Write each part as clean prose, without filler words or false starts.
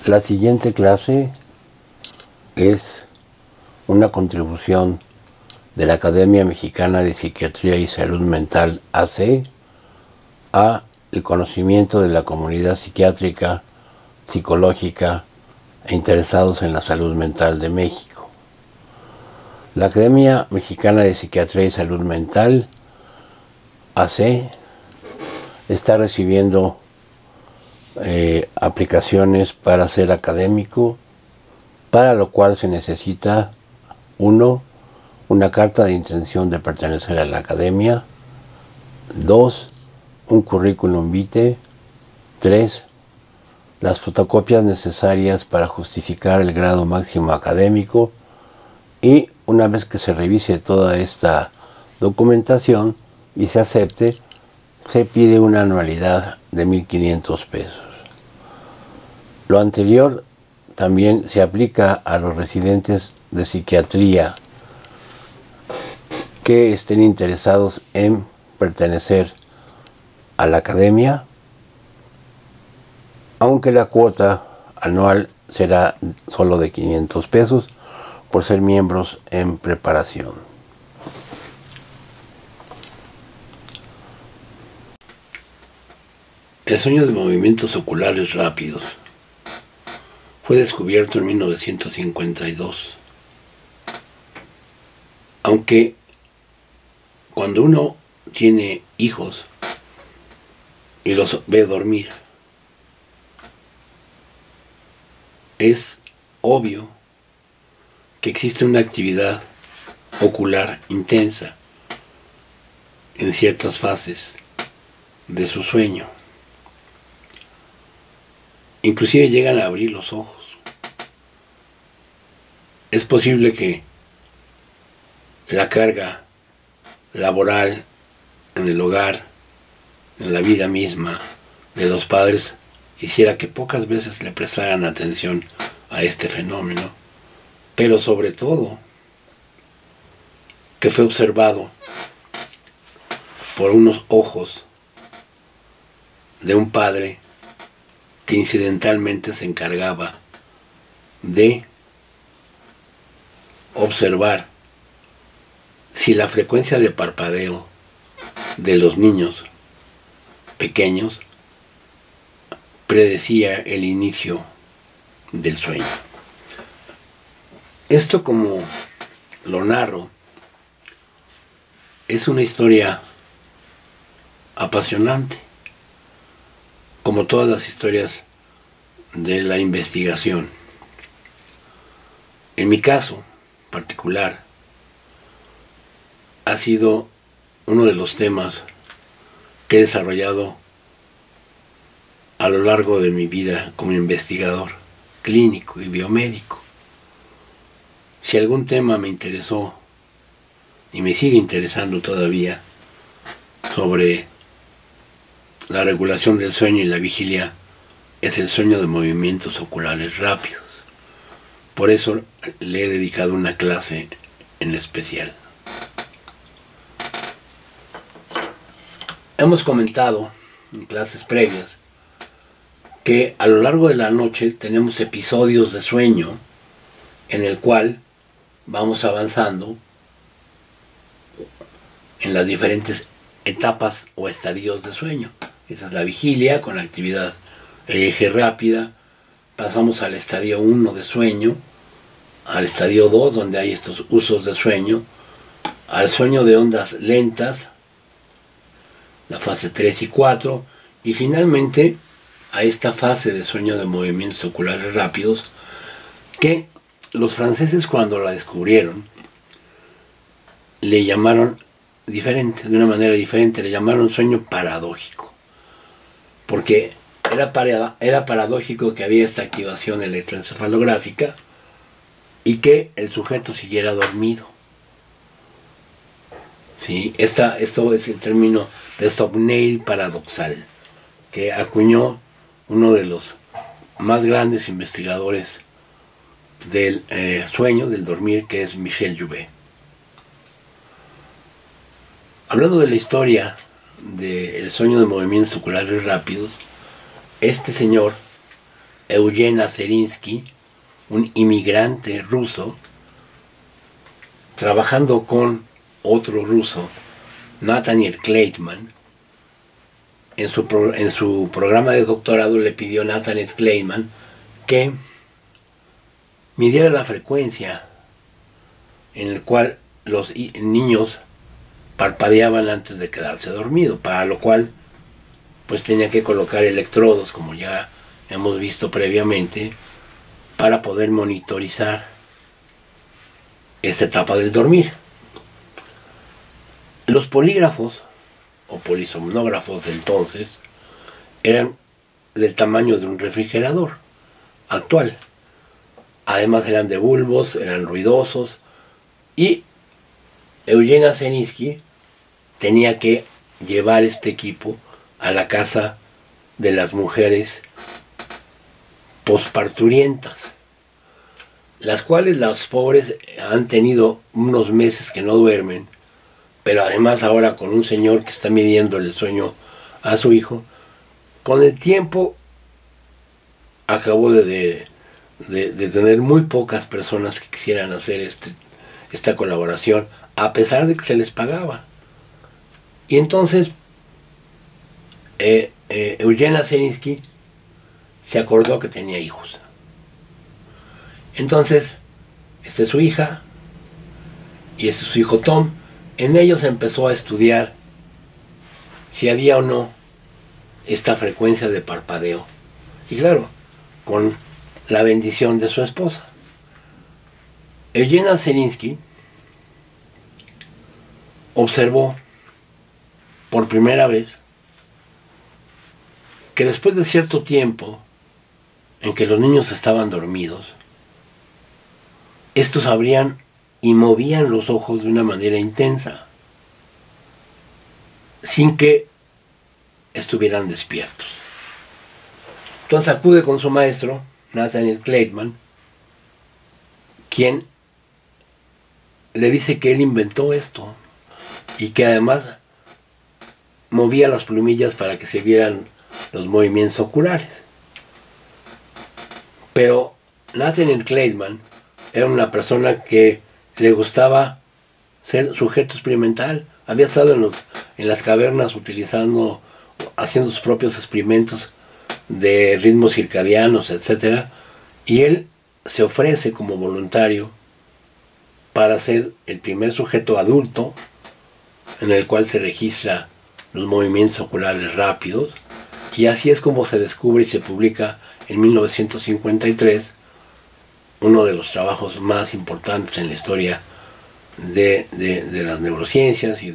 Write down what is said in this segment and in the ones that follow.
La siguiente clase es una contribución de la Academia Mexicana de Psiquiatría y Salud Mental AC a el conocimiento de la comunidad psiquiátrica, psicológica e interesados en la salud mental de México. La Academia Mexicana de Psiquiatría y Salud Mental AC está recibiendo aplicaciones para ser académico, para lo cual se necesita 1. Una carta de intención de pertenecer a la academia, 2. Un currículum vitae, 3. Las fotocopias necesarias para justificar el grado máximo académico, y una vez que se revise toda esta documentación y se acepte, se pide una anualidad de 1,500 pesos. Lo anterior también se aplica a los residentes de psiquiatría que estén interesados en pertenecer a la academia, aunque la cuota anual será solo de 500 pesos por ser miembros en preparación. El sueño de movimientos oculares rápidos fue descubierto en 1952. Aunque cuando uno tiene hijos y los ve dormir, es obvio que existe una actividad ocular intensa en ciertas fases de su sueño. Inclusive llegan a abrir los ojos. Es posible que la carga laboral en el hogar, en la vida misma de los padres, hiciera que pocas veces le prestaran atención a este fenómeno, pero sobre todo que fue observado por unos ojos de un padre que incidentalmente se encargaba de observar si la frecuencia de parpadeo de los niños pequeños predecía el inicio del sueño. Esto, como lo narro, es una historia apasionante, como todas las historias de la investigación. En mi caso particular, ha sido uno de los temas que he desarrollado a lo largo de mi vida como investigador clínico y biomédico. Si algún tema me interesó y me sigue interesando todavía sobre la regulación del sueño y la vigilia, es el sueño de movimientos oculares rápidos. Por eso le he dedicado una clase en especial. Hemos comentado en clases previas que a lo largo de la noche tenemos episodios de sueño en el cual vamos avanzando en las diferentes etapas o estadios de sueño. Esa es la vigilia con la actividad eje rápida. Pasamos al estadio 1 de sueño, al estadio 2 donde hay estos usos de sueño, al sueño de ondas lentas, la fase 3 y 4, y finalmente a esta fase de sueño de movimientos oculares rápidos, que los franceses, cuando la descubrieron, le llamaron diferente, de una manera diferente, le llamaron sueño paradójico, porque era paradójico que había esta activación electroencefalográfica y que el sujeto siguiera dormido. ¿Sí? Esto es el término de somneil paradoxal, que acuñó uno de los más grandes investigadores del sueño, del dormir, que es Michel Jouvet. Hablando de la historia del sueño de movimientos oculares rápidos, este señor Eugena Zelinsky, un inmigrante ruso, trabajando con otro ruso, Nathaniel Kleitman. En su programa de doctorado le pidió Nathaniel Kleitman que midiera la frecuencia en el cual los niños parpadeaban antes de quedarse dormido, para lo cual pues tenía que colocar electrodos, como ya hemos visto previamente, para poder monitorizar esta etapa del dormir. Los polígrafos o polisomnógrafos de entonces eran del tamaño de un refrigerador actual. Además eran de bulbos, eran ruidosos, y Eugena Zelinsky tenía que llevar este equipo a la casa de las mujeres posparturientas, las cuales las pobres han tenido unos meses que no duermen, pero además ahora con un señor que está midiendo el sueño a su hijo, con el tiempo acabó de tener muy pocas personas que quisieran hacer esta colaboración, a pesar de que se les pagaba. Y entonces Eugena Zelinsky se acordó que tenía hijos. Entonces, esta es su hija y este es su hijo Tom. En ellos empezó a estudiar si había o no esta frecuencia de parpadeo. Y claro, con la bendición de su esposa. Eugena Zelinsky observó por primera vez que después de cierto tiempo en que los niños estaban dormidos, estos abrían y movían los ojos de una manera intensa, sin que estuvieran despiertos. Entonces acude con su maestro, Nathaniel Kleitman, quien le dice que él inventó esto y que además movía las plumillas para que se vieran los movimientos oculares. Pero Nathaniel Kleitman era una persona que le gustaba ser sujeto experimental. Había estado en las cavernas haciendo sus propios experimentos de ritmos circadianos, etc. Y él se ofrece como voluntario para ser el primer sujeto adulto en el cual se registra los movimientos oculares rápidos, y así es como se descubre y se publica en 1953 uno de los trabajos más importantes en la historia de las neurociencias y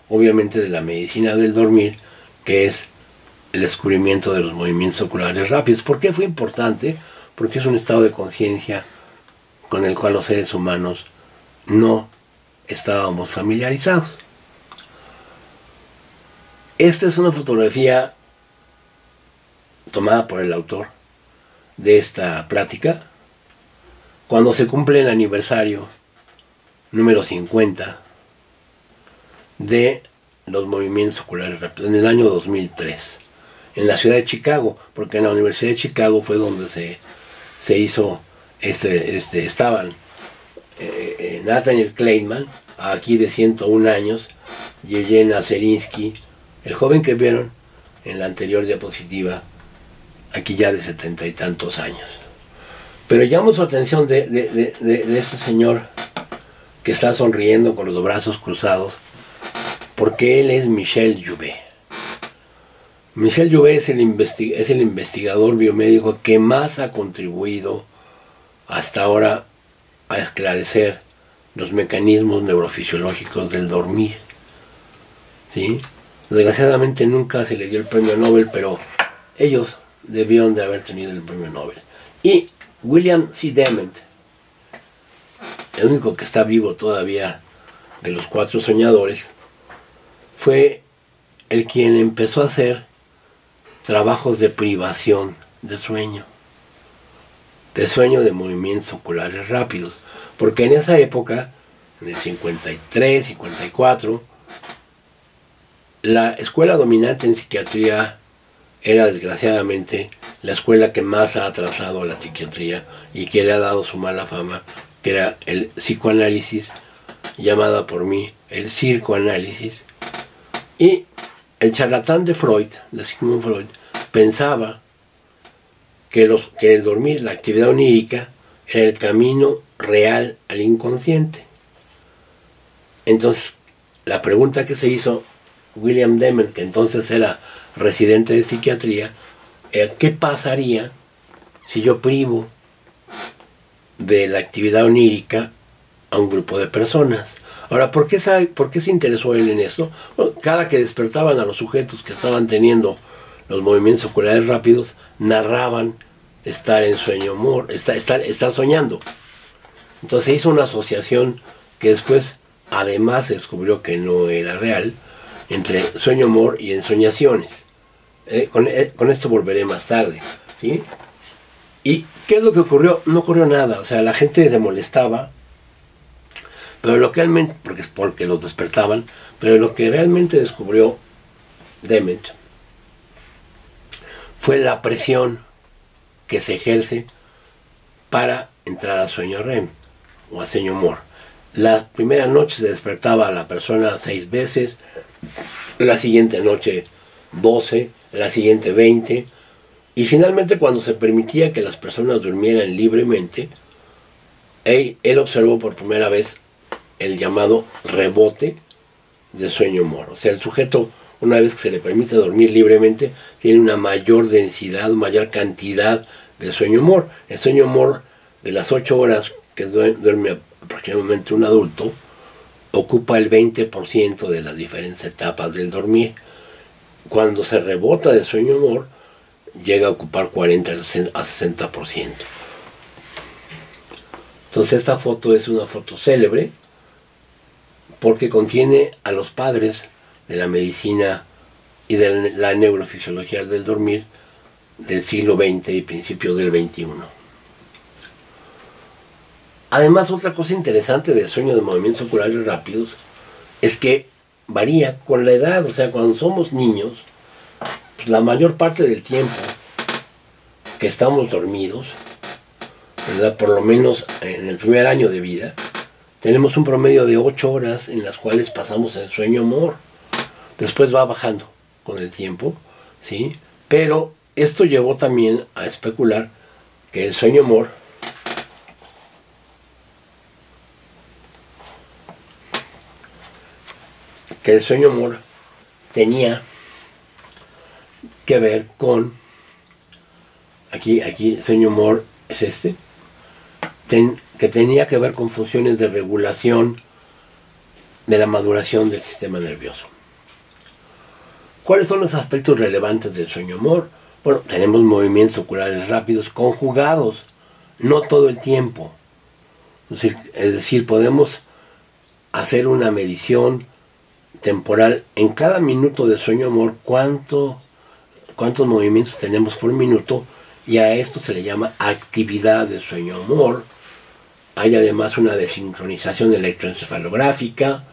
obviamente de la medicina del dormir, que es el descubrimiento de los movimientos oculares rápidos. ¿Por qué fue importante? Porque es un estado de conciencia con el cual los seres humanos no estábamos familiarizados. Esta es una fotografía tomada por el autor de esta plática cuando se cumple el aniversario número 50 de los movimientos oculares rápidos, en el año 2003, en la ciudad de Chicago, porque en la Universidad de Chicago fue donde se hizo estaban Nathaniel Kleitman, aquí de 101 años, y Eugena Zelinsky, el joven que vieron en la anterior diapositiva, aquí ya de 70 y tantos años. Pero llamo su atención de este señor que está sonriendo con los brazos cruzados, porque él es Michel Jouvet. Michel Jouvet es el investigador biomédico que más ha contribuido hasta ahora a esclarecer los mecanismos neurofisiológicos del dormir. ¿Sí? Desgraciadamente nunca se le dio el premio Nobel, pero ellos debieron de haber tenido el premio Nobel. Y William C. Dement, el único que está vivo todavía de los 4 soñadores, fue el quien empezó a hacer trabajos de privación de sueño de movimientos oculares rápidos, porque en esa época, en el 53, 54, la escuela dominante en psiquiatría era desgraciadamente la escuela que más ha atrasado a la psiquiatría y que le ha dado su mala fama, que era el psicoanálisis, llamada por mí el circoanálisis. Y el charlatán de Freud, de Sigmund Freud, pensaba que el dormir, la actividad onírica, era el camino real al inconsciente. Entonces, la pregunta que se hizo William Dement, que entonces era residente de psiquiatría, era ¿qué pasaría si yo privo de la actividad onírica a un grupo de personas? Ahora, ¿por qué se interesó él en esto? Bueno, cada que despertaban a los sujetos que estaban teniendo los movimientos oculares rápidos, narraban estar en sueño humor, estar soñando. Entonces se hizo una asociación que después, además, se descubrió que no era real, entre sueño humor y ensoñaciones. Con esto volveré más tarde, ¿sí? ¿Y qué es lo que ocurrió? No ocurrió nada, o sea, la gente se molestaba, pero lo que realmente, porque los despertaban, pero lo que realmente descubrió Dement fue la presión que se ejerce para entrar a sueño REM o a sueño humor. La primera noche se despertaba a la persona 6 veces, la siguiente noche 12, la siguiente 20, y finalmente cuando se permitía que las personas durmieran libremente, él observó por primera vez el llamado rebote de sueño humor. O sea, el sujeto, una vez que se le permite dormir libremente, tiene una mayor densidad, mayor cantidad de sueño humor. El sueño humor de las 8 horas que duerme aproximadamente un adulto, ocupa el 20% de las diferentes etapas del dormir. Cuando se rebota de sueño humor, llega a ocupar 40 a 60%. Entonces esta foto es una foto célebre porque contiene a los padres de la medicina y de la neurofisiología del dormir del siglo XX y principios del XXI. Además, otra cosa interesante del sueño de movimientos oculares rápidos es que varía con la edad. O sea, cuando somos niños, pues la mayor parte del tiempo que estamos dormidos, ¿verdad?, por lo menos en el primer año de vida, tenemos un promedio de 8 horas en las cuales pasamos en sueño humor. Después va bajando con el tiempo, ¿sí? Pero esto llevó también a especular que el sueño humor tenía que ver con, aquí el sueño humor es este, que tenía que ver con funciones de regulación de la maduración del sistema nervioso. ¿Cuáles son los aspectos relevantes del sueño humor? Bueno, tenemos movimientos oculares rápidos conjugados, no todo el tiempo. Es decir, podemos hacer una medición temporal en cada minuto de sueño humor, cuántos movimientos tenemos por minuto, y a esto se le llama actividad de sueño humor. Hay además una desincronización electroencefalográfica,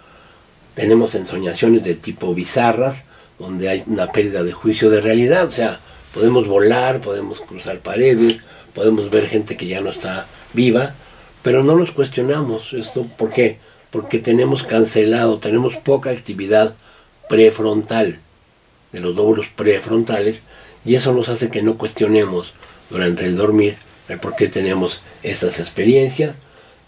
tenemos ensoñaciones de tipo bizarras, donde hay una pérdida de juicio de realidad. O sea, podemos volar, podemos cruzar paredes, podemos ver gente que ya no está viva, pero no nos cuestionamos esto. ¿Por qué? Porque tenemos poca actividad prefrontal, de los lóbulos prefrontales, y eso nos hace que no cuestionemos durante el dormir el por qué tenemos estas experiencias.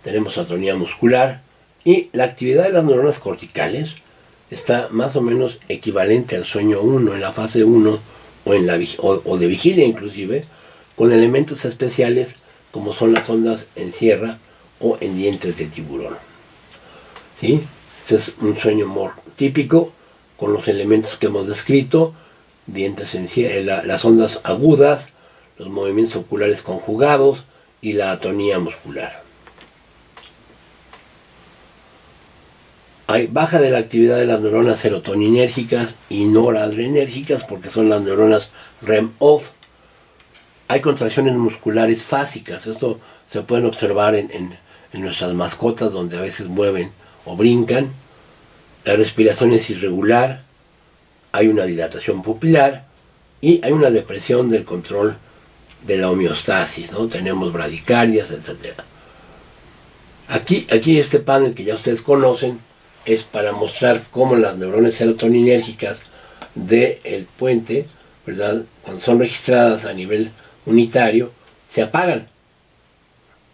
Tenemos atonía muscular, y la actividad de las neuronas corticales está más o menos equivalente al sueño 1, en la fase 1, o de vigilia inclusive, con elementos especiales como son las ondas en sierra o en dientes de tiburón. ¿Sí? Este es un sueño humor típico, con los elementos que hemos descrito: dientes en sierra, las ondas agudas, los movimientos oculares conjugados y la atonía muscular. Hay baja de la actividad de las neuronas serotoninérgicas y noradrenérgicas, porque son las neuronas REM-OFF. Hay contracciones musculares fásicas. Esto se pueden observar en nuestras mascotas, donde a veces mueven o brincan. La respiración es irregular, hay una dilatación pupilar y hay una depresión del control de la homeostasis, ¿no? Tenemos bradicardias, etc. Aquí este panel que ya ustedes conocen es para mostrar cómo las neuronas serotoninérgicas del puente, ¿verdad?, cuando son registradas a nivel unitario, se apagan.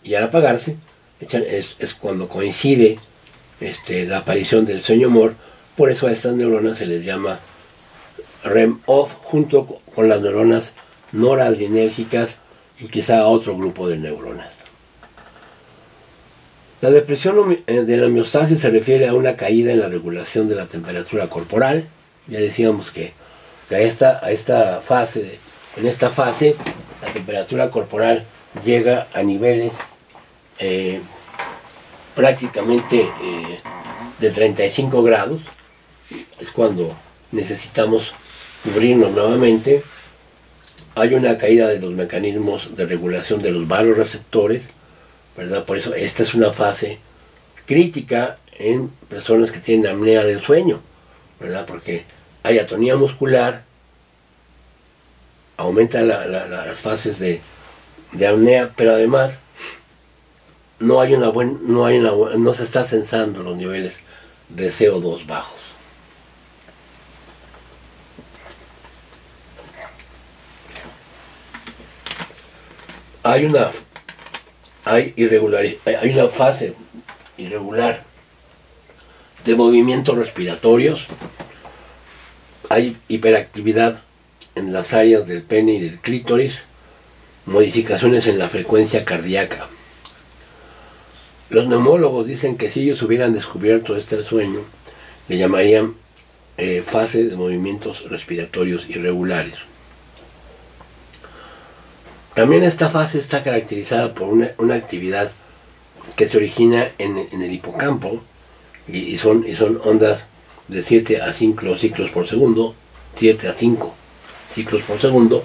Y al apagarse, es cuando coincide la aparición del sueño-humor. Por eso a estas neuronas se les llama REM off, junto con las neuronas noradrenérgicas y quizá otro grupo de neuronas. La depresión de la homeostasis se refiere a una caída en la regulación de la temperatura corporal. Ya decíamos que en esta fase la temperatura corporal llega a niveles prácticamente de 35 grados. Es cuando necesitamos cubrirnos nuevamente. Hay una caída de los mecanismos de regulación de los vasoreceptores, ¿verdad? Por eso esta es una fase crítica en personas que tienen apnea del sueño, ¿verdad? Porque hay atonía muscular, aumenta las fases de apnea, pero además no se está censando los niveles de CO2 bajos. Hay una fase irregular de movimientos respiratorios, hay hiperactividad en las áreas del pene y del clítoris, modificaciones en la frecuencia cardíaca. Los neumólogos dicen que si ellos hubieran descubierto este sueño, le llamarían fase de movimientos respiratorios irregulares. También esta fase está caracterizada por una actividad que se origina en el hipocampo y son ondas de 7 a 5 ciclos por segundo, 7 a 5 ciclos por segundo,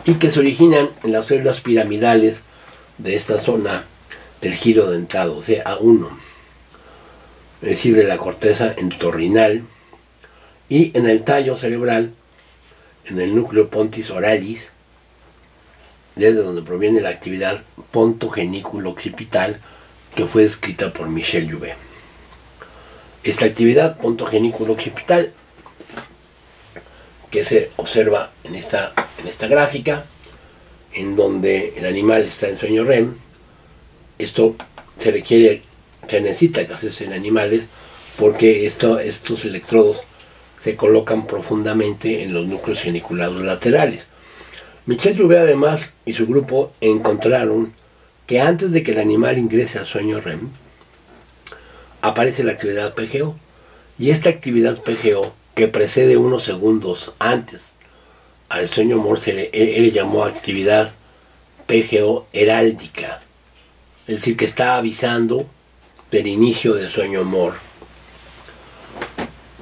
y que se originan en las células piramidales de esta zona del giro dentado, o sea, A1, es decir, de la corteza entorrinal, y en el tallo cerebral, en el núcleo pontis oralis, desde donde proviene la actividad pontogenículo-occipital que fue descrita por Michel Jouvet. Esta actividad pontogenículo-occipital, que se observa en esta gráfica, en donde el animal está en sueño REM, esto se necesita que hacerse en animales porque estos electrodos se colocan profundamente en los núcleos geniculados laterales. Michel Jouvet además y su grupo encontraron que antes de que el animal ingrese al sueño REM, aparece la actividad PGO, y esta actividad PGO, que precede unos segundos antes al sueño humor, él le llamó actividad PGO heráldica, es decir, que está avisando del inicio del sueño humor.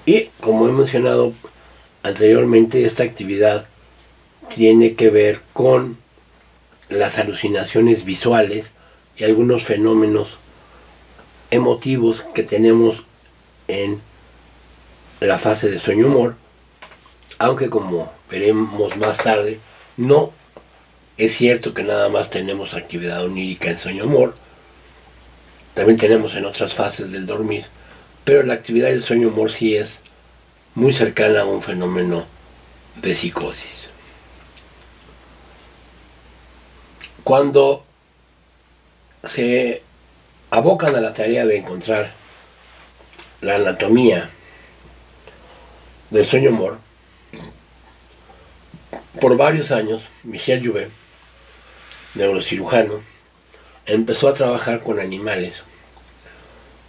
Y como he mencionado anteriormente, esta actividad tiene que ver con las alucinaciones visuales y algunos fenómenos emotivos que tenemos en la fase de sueño humor, aunque como veremos más tarde, no es cierto que nada más tenemos actividad onírica en sueño humor, también tenemos en otras fases del dormir, pero la actividad del sueño humor sí es muy cercana a un fenómeno de psicosis. Cuando se abocan a la tarea de encontrar la anatomía del sueño humor, por varios años Michel Jouvet, neurocirujano, empezó a trabajar con animales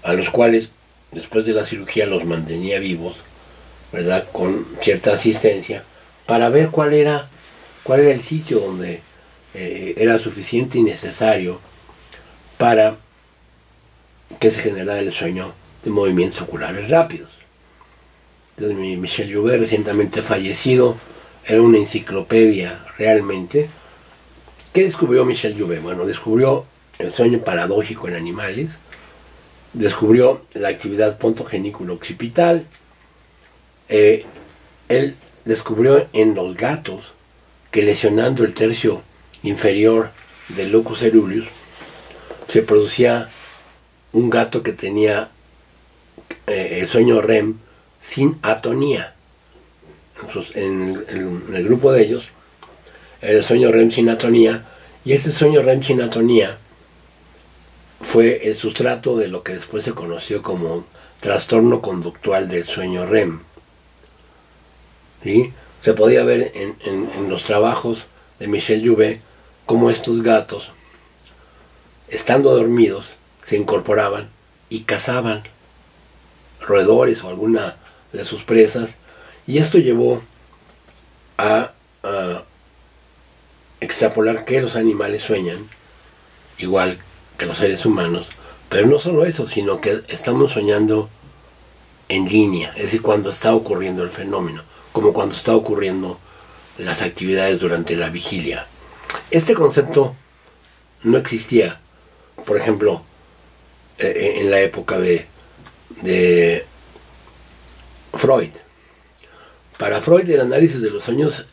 a los cuales después de la cirugía los mantenía vivos, ¿verdad?, con cierta asistencia, para ver cuál era el sitio donde era suficiente y necesario para que se generara el sueño de movimientos oculares rápidos. Entonces, Michel Jouvet, recientemente fallecido, era una enciclopedia realmente. ¿Qué descubrió Michel Jouvet? Bueno, descubrió el sueño paradójico en animales, descubrió la actividad pontogenículo-occipital, él descubrió en los gatos que lesionando el tercio inferior del locus coeruleus se producía un gato que tenía el sueño REM sin atonía. Entonces, en el grupo de ellos era el sueño REM sin atonía, y ese sueño REM sin atonía fue el sustrato de lo que después se conoció como trastorno conductual del sueño REM. ¿Sí? Se podía ver en los trabajos de Michel Jouvet cómo estos gatos, estando dormidos, se incorporaban y cazaban roedores o alguna de sus presas, y esto llevó a extrapolar que los animales sueñan igual que los seres humanos, pero no solo eso, sino que estamos soñando en línea, es decir, cuando está ocurriendo el fenómeno, como cuando está ocurriendo las actividades durante la vigilia. Este concepto no existía, por ejemplo, en la época de Freud. Para Freud, el análisis de los sueños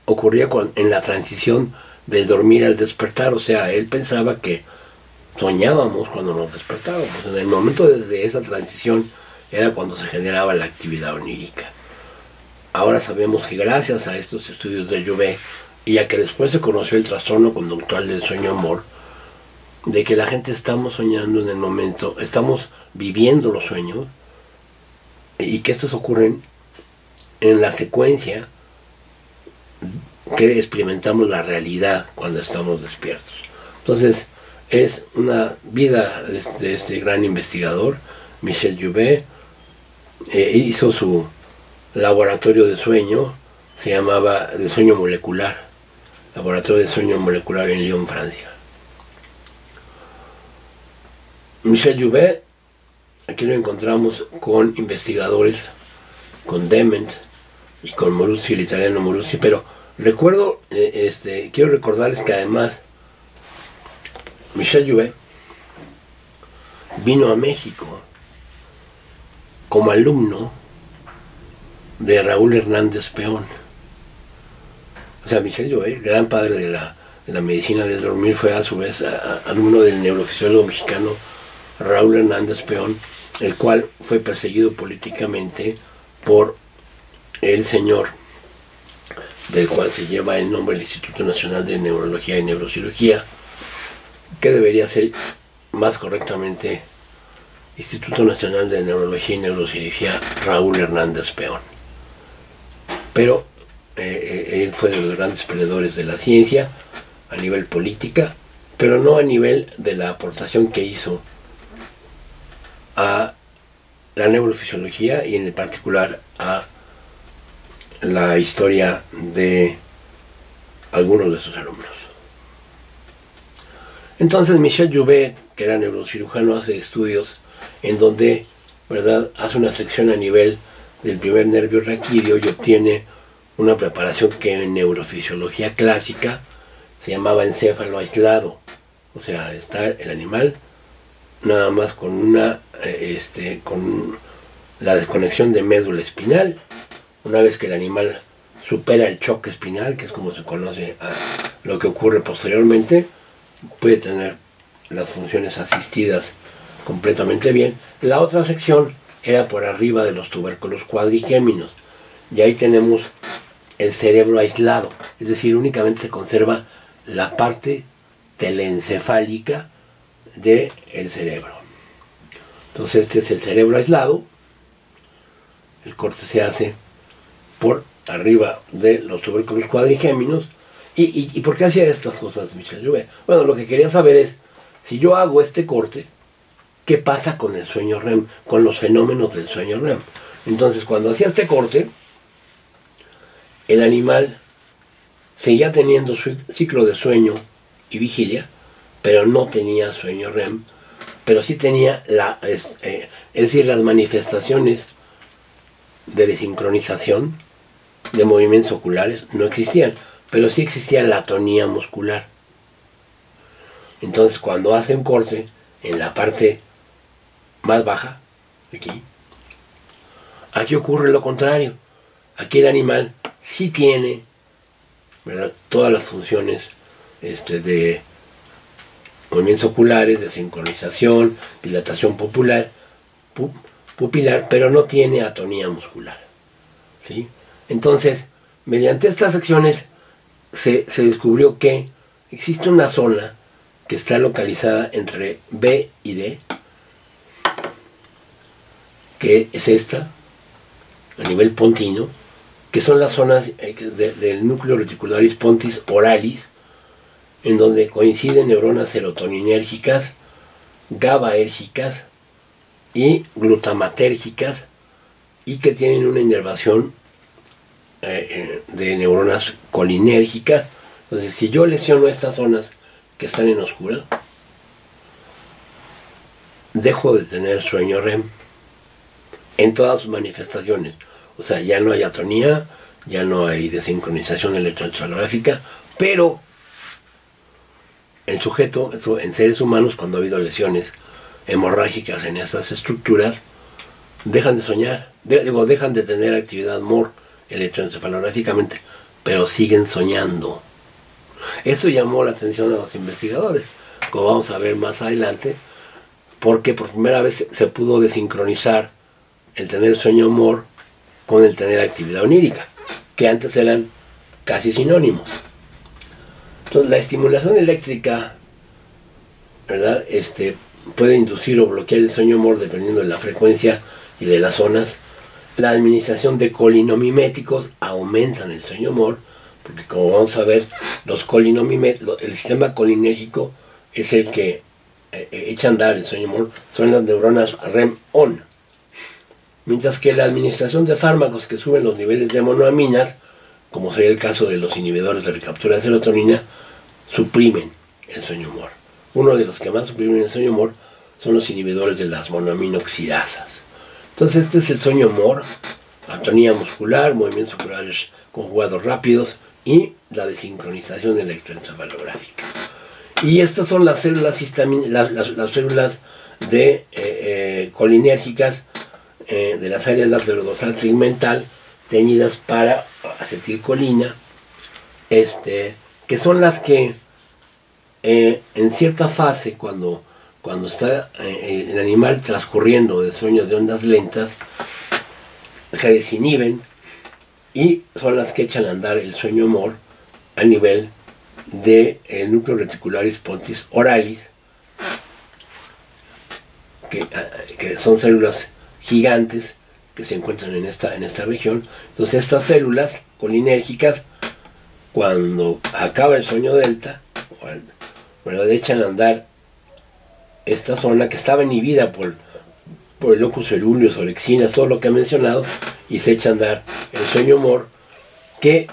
ocurría en la transición del dormir al despertar, o sea, él pensaba que soñábamos cuando nos despertábamos. En el momento de esa transición era cuando se generaba la actividad onírica. Ahora sabemos que gracias a estos estudios de Jouvet, y a que después se conoció el trastorno conductual del sueño-amor, de que la gente estamos soñando en el momento, estamos viviendo los sueños, y que estos ocurren en la secuencia que experimentamos la realidad cuando estamos despiertos. Entonces, es una vida de este gran investigador, Michel Jouvet. Hizo su laboratorio de sueño, se llamaba de sueño molecular, laboratorio de sueño molecular en Lyon, Francia. Michel Jouvet, aquí lo encontramos con investigadores, con Dement y con Moruzzi, el italiano Moruzzi, pero quiero recordarles que además Michel Jouvet vino a México como alumno de Raúl Hernández Peón. O sea, Michel Jouvet, gran padre de la medicina del dormir, fue a su vez alumno del neurofisiólogo mexicano Raúl Hernández Peón, el cual fue perseguido políticamente por el señor del cual se lleva el nombre del Instituto Nacional de Neurología y Neurocirugía, que debería ser más correctamente Instituto Nacional de Neurología y Neurocirugía Raúl Hernández Peón. Pero él fue de los grandes peleadores de la ciencia a nivel política, pero no a nivel de la aportación que hizo a la neurofisiología y en particular a la historia de algunos de sus alumnos. Entonces Michel Jouvet, que era neurocirujano, hace estudios en donde, ¿verdad?, hace una sección a nivel del primer nervio raquídeo y obtiene una preparación que en neurofisiología clásica se llamaba encéfalo aislado. O sea, está el animal nada más con con la desconexión de médula espinal. Una vez que el animal supera el choque espinal, que es como se conoce a lo que ocurre posteriormente, puede tener las funciones asistidas completamente bien. La otra sección era por arriba de los tubérculos cuadrigéminos, y ahí tenemos el cerebro aislado, es decir, únicamente se conserva la parte telencefálica del cerebro. Entonces este es el cerebro aislado. El corte se hace por arriba de los tubérculos cuadrigéminos. ¿Y por qué hacía estas cosas Michel Jouvet? Bueno, lo que quería saber es, si yo hago este corte, ¿qué pasa con el sueño REM, con los fenómenos del sueño REM? Entonces, cuando hacía este corte, el animal seguía teniendo su ciclo de sueño y vigilia, pero no tenía sueño REM, pero sí tenía es decir, las manifestaciones de desincronización de movimientos oculares no existían, pero sí existía la atonía muscular. Entonces, cuando hace un corte en la parte más baja, aquí ocurre lo contrario. Aquí el animal sí tiene, ¿verdad?, todas las funciones de movimientos oculares, de sincronización, dilatación pupilar, pero no tiene atonía muscular, ¿sí? Entonces, mediante estas acciones se descubrió que existe una zona que está localizada entre B y D, que es esta, a nivel pontino, que son las zonas del núcleo reticularis pontis oralis, en donde coinciden neuronas serotoninérgicas, GABAérgicas y glutamatérgicas, y que tienen una inervación de neuronas colinérgicas. Entonces, si yo lesiono estas zonas que están en oscura, dejo de tener sueño REM en todas sus manifestaciones. O sea, ya no hay atonía, ya no hay desincronización electroencefalográfica, pero el sujeto, en seres humanos, cuando ha habido lesiones hemorrágicas en estas estructuras, dejan de soñar, dejan de tener actividad MOR electroencefalográficamente, pero siguen soñando. Esto llamó la atención a los investigadores, como vamos a ver más adelante, porque por primera vez se pudo desincronizar el tener sueño MOR con el tener actividad onírica, que antes eran casi sinónimos. Entonces, la estimulación eléctrica, ¿verdad?, puede inducir o bloquear el sueño MOR dependiendo de la frecuencia y de las zonas. La administración de colinomiméticos aumentan el sueño MOR, porque como vamos a ver, el sistema colinérgico es el que echa a andar el sueño MOR, son las neuronas REM-ON. Mientras que la administración de fármacos que suben los niveles de monoaminas, como sería el caso de los inhibidores de recaptura de serotonina, suprimen el sueño MOR. Uno de los que más suprimen el sueño MOR son los inhibidores de las monoaminoxidasas. Entonces este es el sueño MOR: atonía muscular, movimientos oculares conjugados rápidos y la desincronización electroencefalográfica. Y estas son las células las células colinérgicas de las áreas laterodorsal segmental teñidas para acetilcolina, que son las que en cierta fase, cuando está el animal transcurriendo de sueño de ondas lentas, se desinhiben y son las que echan a andar el sueño MOR a nivel del núcleo reticularis pontis oralis, que son células gigantes que se encuentran en esta región. Entonces estas células colinérgicas, cuando acaba el sueño delta, ¿verdad?, echan a andar esta zona que estaba inhibida por el locus coeruleus, orexinas, todo lo que he mencionado, y se echa a andar el sueño MOR, que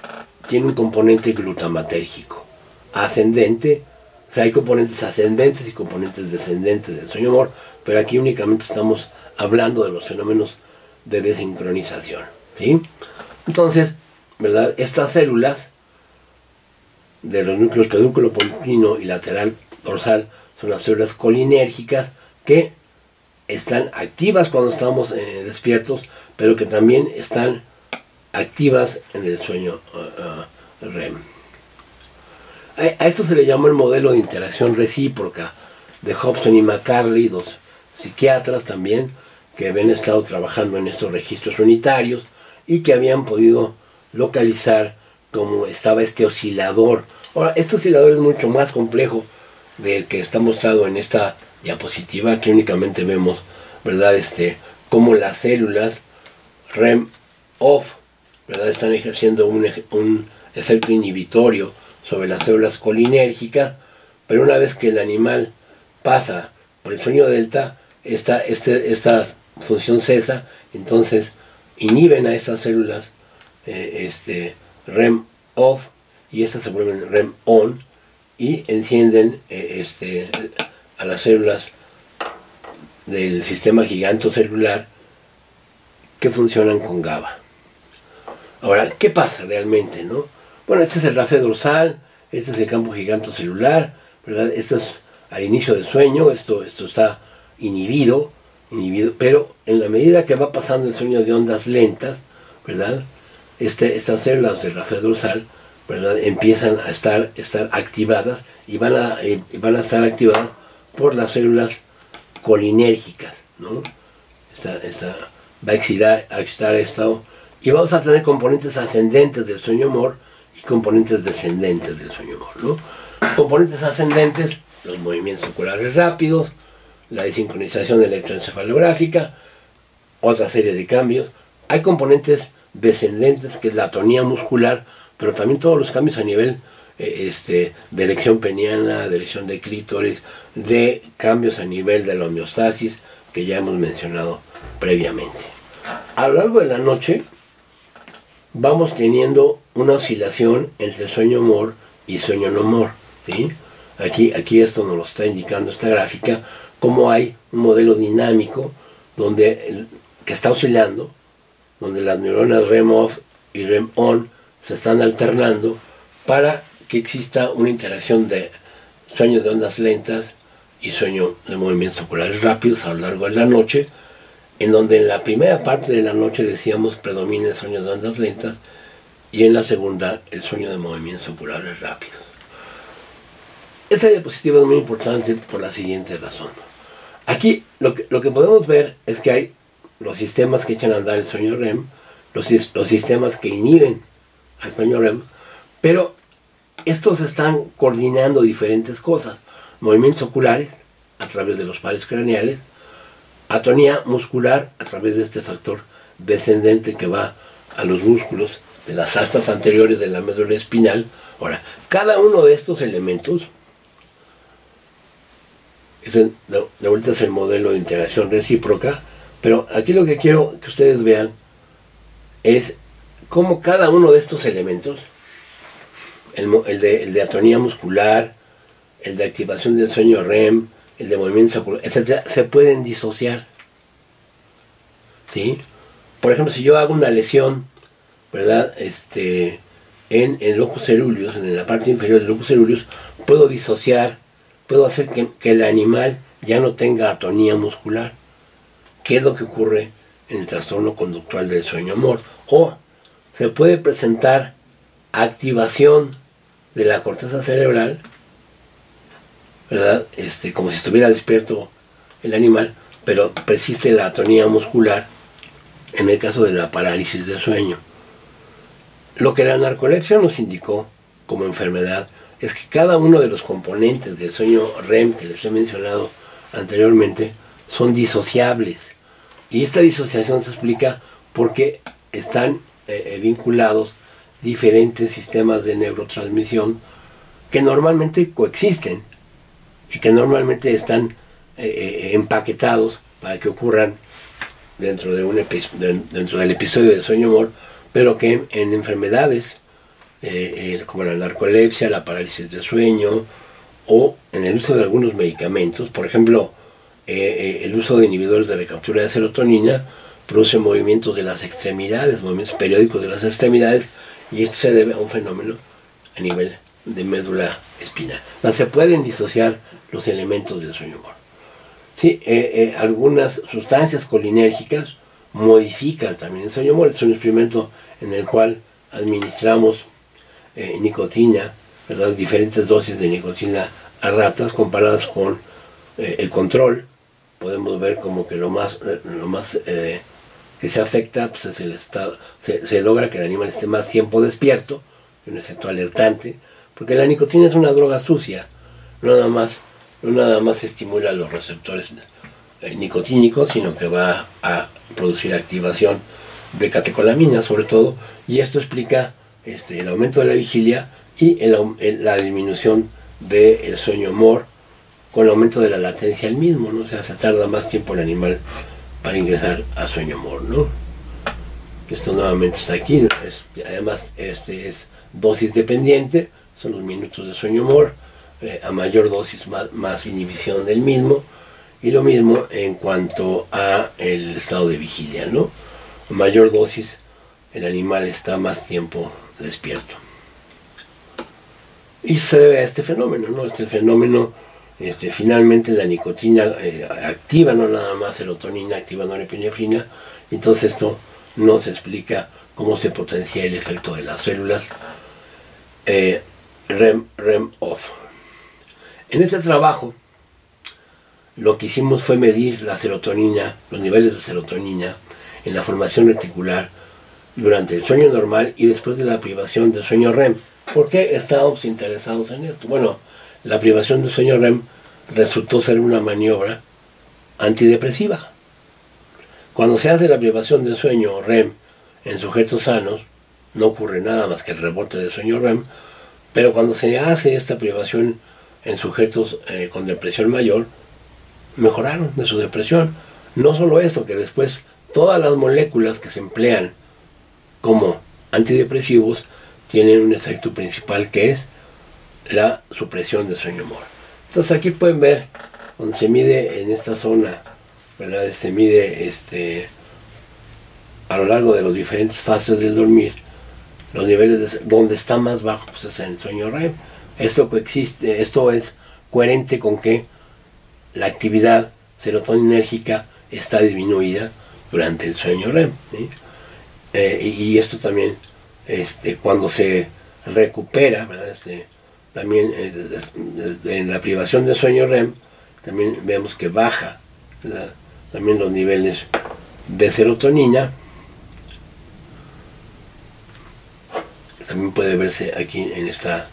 tiene un componente glutamatérgico ascendente. O sea, hay componentes ascendentes y componentes descendentes del sueño MOR, pero aquí únicamente estamos hablando de los fenómenos de desincronización, ¿sí? Entonces, ¿verdad?, estas células de los núcleos pedúnculo, pontino y lateral dorsal son las células colinérgicas, que están activas cuando estamos despiertos, pero que también están activas en el sueño REM. A esto se le llamó el modelo de interacción recíproca de Hobson y McCarley, dos psiquiatras también, que habían estado trabajando en estos registros unitarios y que habían podido localizar cómo estaba este oscilador. Ahora, este oscilador es mucho más complejo del que está mostrado en esta diapositiva, que únicamente vemos, ¿verdad?, cómo las células REM-OFF, ¿verdad?, están ejerciendo un efecto inhibitorio sobre las células colinérgicas, pero una vez que el animal pasa por el sueño delta, esta función cesa. Entonces inhiben a estas células REM-OFF, y estas se vuelven REM-ON y encienden a las células del sistema gigantocelular que funcionan con GABA. Ahora, ¿qué pasa realmente, no? Bueno, este es el rafe dorsal, este es el campo gigantocelular, ¿verdad? Esto es al inicio del sueño, esto está inhibido, pero en la medida que va pasando el sueño de ondas lentas, ¿verdad?, estas células del rafe dorsal ¿verdad? Empiezan a estar activadas y van a estar activadas por las células colinérgicas, ¿no? Va a excitar esto y vamos a tener componentes ascendentes del sueño MOR y componentes descendentes del sueño MOR, ¿no? Componentes ascendentes, los movimientos oculares rápidos, la desincronización electroencefalográfica, otra serie de cambios. Hay componentes descendentes, que es la atonía muscular, pero también todos los cambios a nivel de erección peniana, de erección de clítoris, de cambios a nivel de la homeostasis, que ya hemos mencionado previamente. A lo largo de la noche vamos teniendo una oscilación entre sueño MOR y sueño no MOR, ¿sí? Aquí esto nos lo está indicando esta gráfica, cómo hay un modelo dinámico que está oscilando, donde las neuronas REM-OFF y REM-ON se están alternando para que exista una interacción de sueño de ondas lentas y sueño de movimientos oculares rápidos a lo largo de la noche, en donde en la primera parte de la noche, decíamos, predomina el sueño de ondas lentas y en la segunda el sueño de movimientos oculares rápidos. Esta diapositiva es muy importante por la siguiente razón. Aquí lo que podemos ver es que hay los sistemas que echan a andar el sueño REM, los sistemas que inhiben al sueño REM, pero estos están coordinando diferentes cosas. Movimientos oculares a través de los pares craneales, atonía muscular a través de este factor descendente que va a los músculos de las astas anteriores de la médula espinal. Ahora, cada uno de estos elementos, de vuelta es el modelo de interacción recíproca, pero aquí lo que quiero que ustedes vean es cómo cada uno de estos elementos, el de atonía muscular, el de activación del sueño REM, el de movimiento ocular, etcétera, se pueden disociar, ¿sí? Por ejemplo, si yo hago una lesión, ¿verdad? En el locus coeruleus, en la parte inferior del locus coeruleus, puedo disociar, puedo hacer que el animal ya no tenga atonía muscular, que es lo que ocurre en el trastorno conductual del sueño MOR. O se puede presentar activación de la corteza cerebral, ¿verdad? Como si estuviera despierto el animal, pero persiste la atonía muscular en el caso de la parálisis de sueño. Lo que la narcolepsia nos indicó como enfermedad es que cada uno de los componentes del sueño REM que les he mencionado anteriormente son disociables, y esta disociación se explica porque están vinculados diferentes sistemas de neurotransmisión que normalmente coexisten y que normalmente están empaquetados para que ocurran dentro del episodio de sueño MOR, pero que en enfermedades como la narcolepsia, la parálisis de sueño, o en el uso de algunos medicamentos, por ejemplo, el uso de inhibidores de recaptura de serotonina produce movimientos de las extremidades, movimientos periódicos de las extremidades, y esto se debe a un fenómeno a nivel de médula espinal. O sea, se pueden disociar los elementos del sueño MOR. Sí, algunas sustancias colinérgicas modifican también el sueño MOR. Es un experimento en el cual administramos nicotina, ¿verdad? Diferentes dosis de nicotina a ratas comparadas con el control. Podemos ver como que lo más que se afecta, pues es el estado, se logra que el animal esté más tiempo despierto, un efecto alertante, porque la nicotina es una droga sucia, no nada más estimula los receptores nicotínicos, sino que va a producir activación de catecolaminas sobre todo, y esto explica el aumento de la vigilia y la disminución del sueño MOR con el aumento de la latencia al mismo, ¿no? O sea, se tarda más tiempo el animal para ingresar a sueño MOR, ¿no? Esto nuevamente está aquí, además es dosis dependiente, son los minutos de sueño MOR, a mayor dosis más inhibición del mismo, y lo mismo en cuanto a el estado de vigilia, ¿no? A mayor dosis el animal está más tiempo despierto. Y se debe a este fenómeno, ¿no? Este fenómeno, finalmente la nicotina activa no nada más serotonina, activa norepinefrina, entonces esto nos explica cómo se potencia el efecto de las células REM off. En este trabajo lo que hicimos fue medir la serotonina, los niveles de serotonina en la formación reticular durante el sueño normal y después de la privación de sueño REM. ¿Por qué estábamos interesados en esto? Bueno, la privación de sueño REM resultó ser una maniobra antidepresiva. Cuando se hace la privación de sueño REM en sujetos sanos, no ocurre nada más que el rebote de sueño REM, pero cuando se hace esta privación en sujetos con depresión mayor, mejoraron de su depresión. No solo eso, que después todas las moléculas que se emplean como antidepresivos tienen un efecto principal que es la supresión de sueño-humor. Entonces aquí pueden ver donde se mide en esta zona, ¿verdad? Se mide a lo largo de las diferentes fases del dormir, los niveles donde está más bajo, pues es en el sueño REM. Esto es coherente con que la actividad serotoninérgica está disminuida durante el sueño REM, ¿sí? Y esto también, cuando se recupera, ¿verdad? También en la privación de sueño REM, también vemos que baja, ¿verdad? También los niveles de serotonina. También puede verse aquí en esta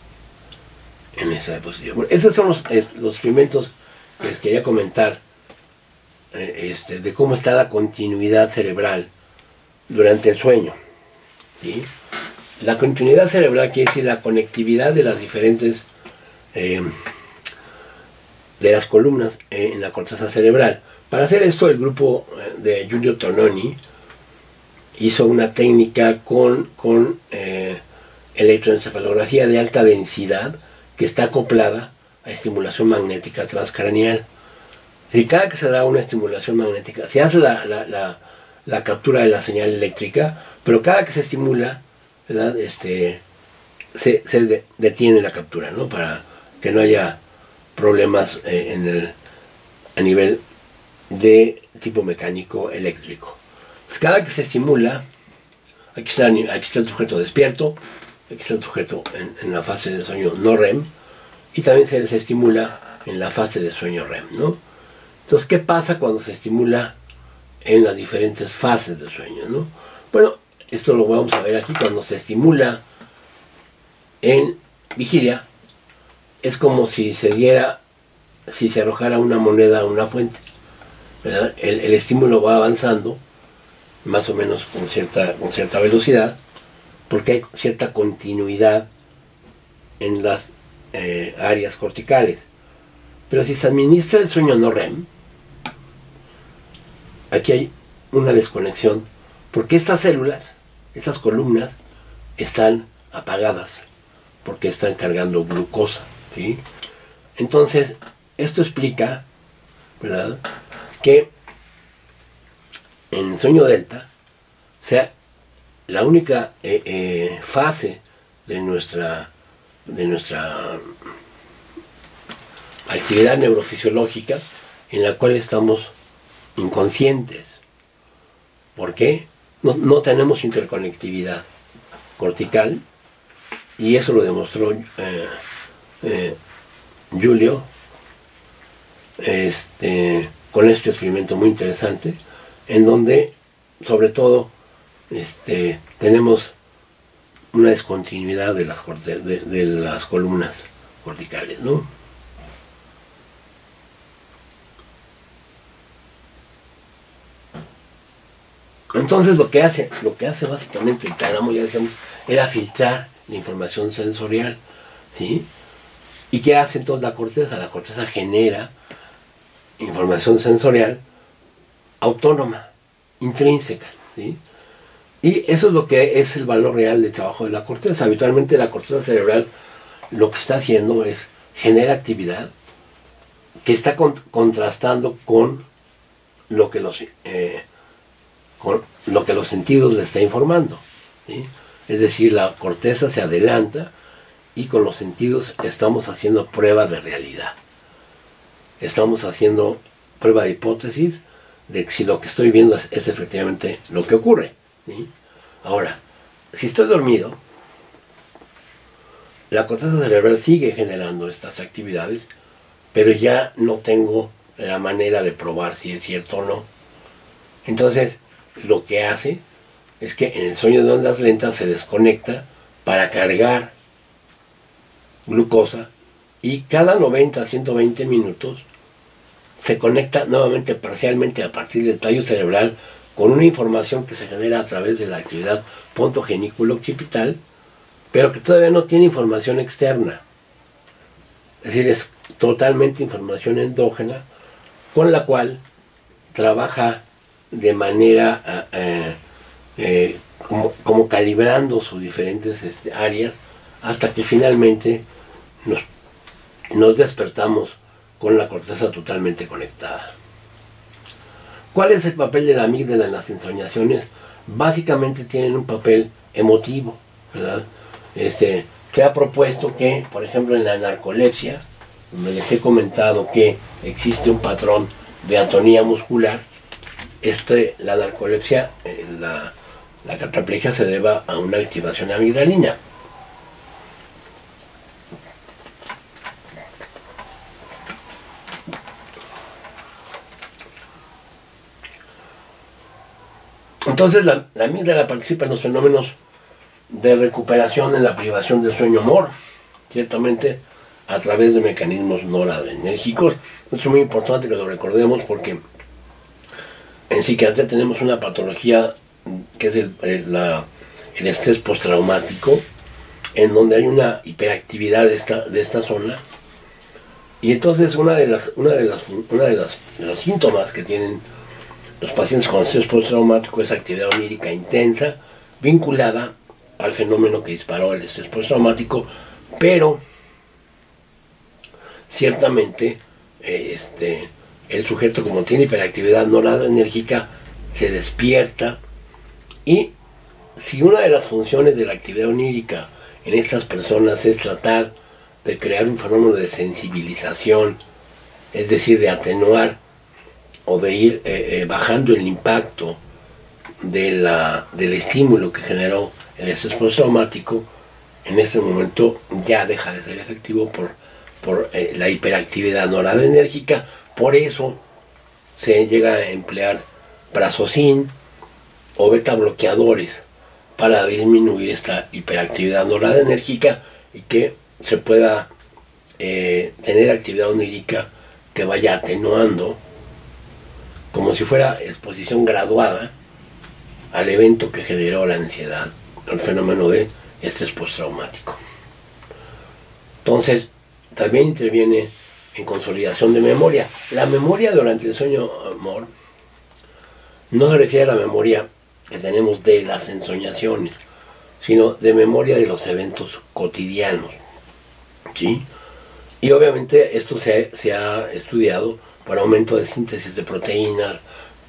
diapositiva. Bueno, estos son los experimentos que les quería comentar, de cómo está la continuidad cerebral durante el sueño, ¿sí? La continuidad cerebral quiere decir la conectividad de las diferentes de las columnas en la corteza cerebral. Para hacer esto, el grupo de Giulio Tononi hizo una técnica con electroencefalografía de alta densidad que está acoplada a estimulación magnética transcraneal. Y cada que se da una estimulación magnética, se hace la captura de la señal eléctrica, pero cada que se estimula, ¿verdad? Se detiene la captura, ¿no? Para que no haya problemas a nivel de tipo mecánico eléctrico. Pues cada que se estimula, aquí está el sujeto despierto, aquí está el sujeto en la fase de sueño no REM, y también se les estimula en la fase de sueño REM, ¿no? Entonces, ¿qué pasa cuando se estimula en las diferentes fases de sueño, ¿no? Bueno, esto lo vamos a ver aquí. Cuando se estimula en vigilia, es como si se arrojara una moneda a una fuente, ¿verdad? El estímulo va avanzando más o menos con cierta velocidad, porque hay cierta continuidad en las áreas corticales. Pero si se administra el sueño no REM, aquí hay una desconexión, porque estas células, estas columnas, están apagadas, porque están cargando glucosa, ¿sí? Entonces, esto explica, ¿verdad?, que en el sueño delta sea la única fase de nuestra actividad neurofisiológica en la cual estamos inconscientes. ¿Por qué? No tenemos interconectividad cortical, y eso lo demostró Giulio con este experimento muy interesante, en donde sobre todo tenemos una descontinuidad de las columnas corticales, ¿no? Entonces lo que hace básicamente el tálamo, ya decíamos, era filtrar la información sensorial, ¿sí? ¿Y qué hace entonces la corteza? La corteza genera información sensorial autónoma, intrínseca, ¿sí? Y eso es lo que es el valor real del trabajo de la corteza. Habitualmente la corteza cerebral lo que está haciendo es genera actividad que está contrastando con lo que los sentidos le está informando, ¿sí? Es decir, la corteza se adelanta y con los sentidos estamos haciendo prueba de realidad. Estamos haciendo prueba de hipótesis de si lo que estoy viendo es efectivamente lo que ocurre, ¿sí? Ahora, si estoy dormido, la corteza cerebral sigue generando estas actividades, pero ya no tengo la manera de probar si es cierto o no. Entonces, lo que hace es que en el sueño de ondas lentas se desconecta para cargar glucosa y cada 90 a 120 minutos se conecta nuevamente parcialmente a partir del tallo cerebral con una información que se genera a través de la actividad pontogeniculo-occipital, pero que todavía no tiene información externa. Es decir, es totalmente información endógena con la cual trabaja de manera como calibrando sus diferentes áreas hasta que finalmente nos despertamos con la corteza totalmente conectada. ¿Cuál es el papel de la amígdala en las ensoñaciones? Básicamente tienen un papel emotivo, ¿verdad? Se ha propuesto que, por ejemplo, en la narcolepsia, donde les he comentado que existe un patrón de atonía muscular, la narcolepsia, la cataplegia se deba a una activación amigdalina. Entonces la amígdala participa en los fenómenos de recuperación en la privación del sueño MOR, ciertamente a través de mecanismos noradrenérgicos. Esto es muy importante que lo recordemos porque en psiquiatría tenemos una patología que es el estrés postraumático, en donde hay una hiperactividad de esta zona, y entonces uno de los síntomas que tienen los pacientes con estrés postraumático es actividad onírica intensa vinculada al fenómeno que disparó el estrés postraumático, pero ciertamente el sujeto, como tiene hiperactividad noradrenérgica, se despierta, y si una de las funciones de la actividad onírica en estas personas es tratar de crear un fenómeno de sensibilización, es decir, de atenuar o de ir bajando el impacto del estímulo que generó el estrés postraumático, en este momento ya deja de ser efectivo por la hiperactividad noradrenérgica. Por eso se llega a emplear prazosin o beta bloqueadores para disminuir esta hiperactividad noradrenérgica y que se pueda tener actividad onírica que vaya atenuando, como si fuera exposición graduada al evento que generó la ansiedad, el fenómeno de estrés postraumático. Entonces, también interviene en consolidación de memoria. La memoria durante el sueño MOR no se refiere a la memoria que tenemos de las ensoñaciones, sino de memoria de los eventos cotidianos, ¿sí? Y obviamente esto se ha estudiado por aumento de síntesis de proteínas,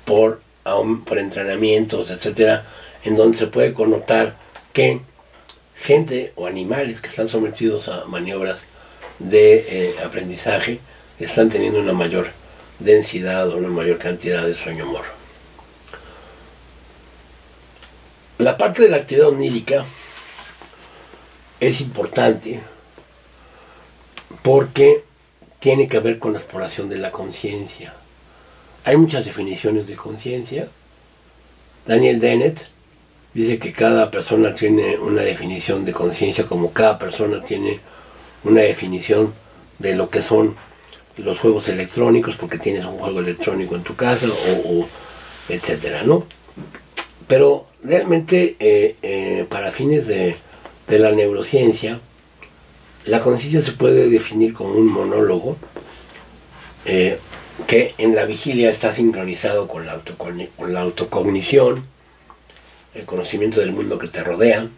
por entrenamientos, etcétera, en donde se puede connotar que gente o animales que están sometidos a maniobras de aprendizaje están teniendo una mayor densidad o una mayor cantidad de sueño MOR. La parte de la actividad onírica es importante porque tiene que ver con la exploración de la conciencia. Hay muchas definiciones de conciencia. Daniel Dennett dice que cada persona tiene una definición de conciencia, como cada persona tiene una definición de lo que son los juegos electrónicos, porque tienes un juego electrónico en tu casa, o etcétera, ¿no? Pero realmente para fines de la neurociencia, la conciencia se puede definir como un monólogo que en la vigilia está sincronizado con la autocognición, el conocimiento del mundo que te rodea,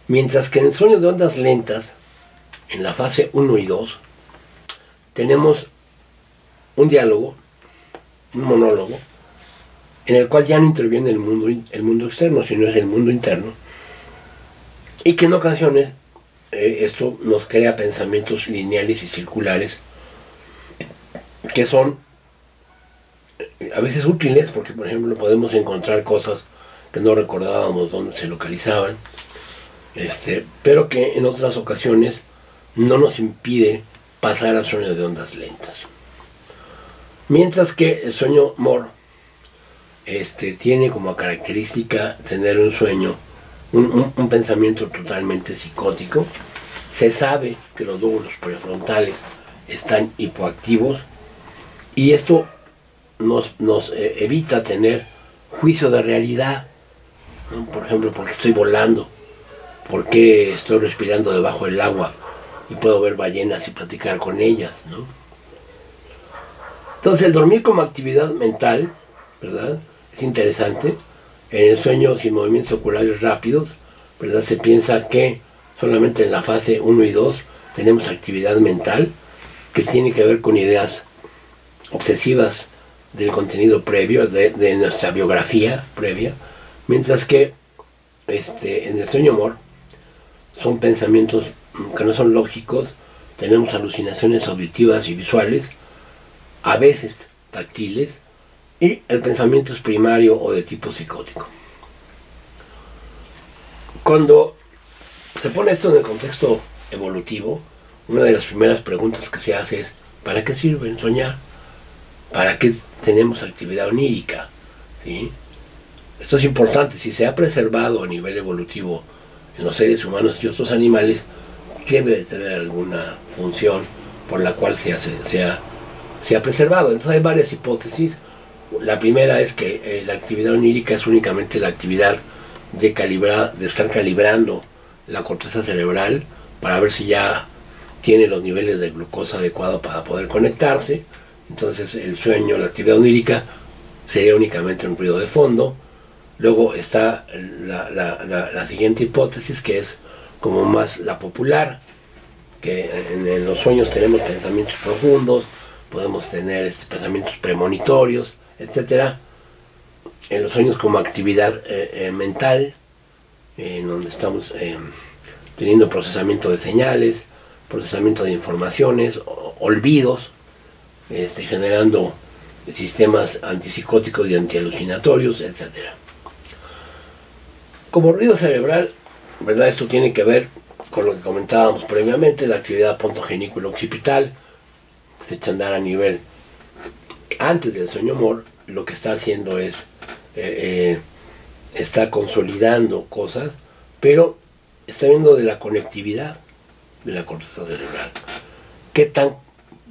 mientras que en el sueño de ondas lentas, en la fase 1 y 2, tenemos un diálogo, un monólogo, en el cual ya no interviene el mundo externo, sino es el mundo interno, y que en ocasiones esto nos crea pensamientos lineales y circulares que son a veces útiles, porque por ejemplo podemos encontrar cosas que no recordábamos dónde se localizaban, pero que en otras ocasiones no nos impide pasar al sueño de ondas lentas. Mientras que el sueño MOR tiene como característica tener un sueño, un pensamiento totalmente psicótico. Se sabe que los lóbulos prefrontales están hipoactivos y esto nos evita tener juicio de realidad, ¿no? Por ejemplo, ¿por qué estoy volando? ¿Por qué estoy respirando debajo del agua y puedo ver ballenas y platicar con ellas, ¿no? Entonces el dormir como actividad mental, ¿verdad?, es interesante. En el sueño sin movimientos oculares rápidos, ¿verdad?, se piensa que solamente en la fase 1 y 2 tenemos actividad mental que tiene que ver con ideas obsesivas del contenido previo, de nuestra biografía previa, mientras que en el sueño MOR son pensamientos que no son lógicos, tenemos alucinaciones auditivas y visuales, a veces táctiles, y el pensamiento es primario o de tipo psicótico. Cuando se pone esto en el contexto evolutivo, una de las primeras preguntas que se hace es: ¿para qué sirve el soñar? ¿Para qué tenemos actividad onírica? ¿Sí? Esto es importante. Si se ha preservado a nivel evolutivo en los seres humanos y otros animales, debe de tener alguna función por la cual se ha preservado. Entonces hay varias hipótesis. La primera es que la actividad onírica es únicamente la actividad de estar calibrando la corteza cerebral para ver si ya tiene los niveles de glucosa adecuados para poder conectarse. Entonces el sueño, la actividad onírica, sería únicamente un ruido de fondo. Luego está la siguiente hipótesis, que es como más la popular, que en los sueños tenemos pensamientos profundos, podemos tener pensamientos premonitorios, etc. En los sueños como actividad mental, en donde estamos teniendo procesamiento de señales, procesamiento de informaciones, olvidos, generando sistemas antipsicóticos y antialucinatorios, etc. Como ruido cerebral, ¿verdad?, esto tiene que ver con lo que comentábamos previamente, la actividad pontogenículo-occipital, que se echa a andar a nivel antes del sueño MOR. Lo que está haciendo es está consolidando cosas, pero está viendo de la conectividad de la corteza cerebral. ¿Qué tan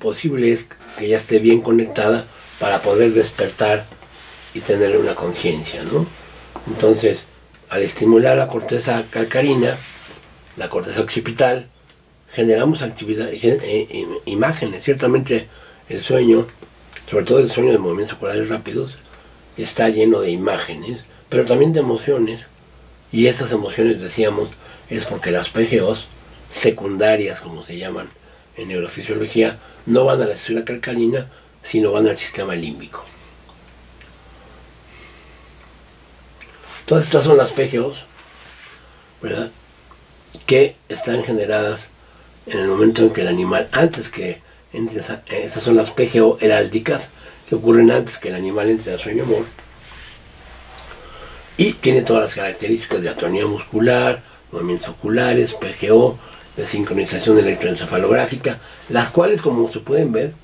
posible es que ya esté bien conectada para poder despertar y tener una conciencia, ¿no? Entonces, al estimular la corteza calcarina, la corteza occipital, generamos actividad, imágenes. Ciertamente el sueño, sobre todo el sueño de movimientos oculares rápidos, está lleno de imágenes, pero también de emociones. Y esas emociones, decíamos, es porque las PGOs secundarias, como se llaman en neurofisiología, no van a la estructura calcarina, sino van al sistema límbico. Todas estas son las PGOs, ¿verdad?, que están generadas en el momento en que el animal, antes que entre, estas son las PGO heráldicas, que ocurren antes que el animal entre al sueño MOR, y tiene todas las características de atonía muscular, movimientos oculares, PGO, de sincronización electroencefalográfica, las cuales, como se pueden ver,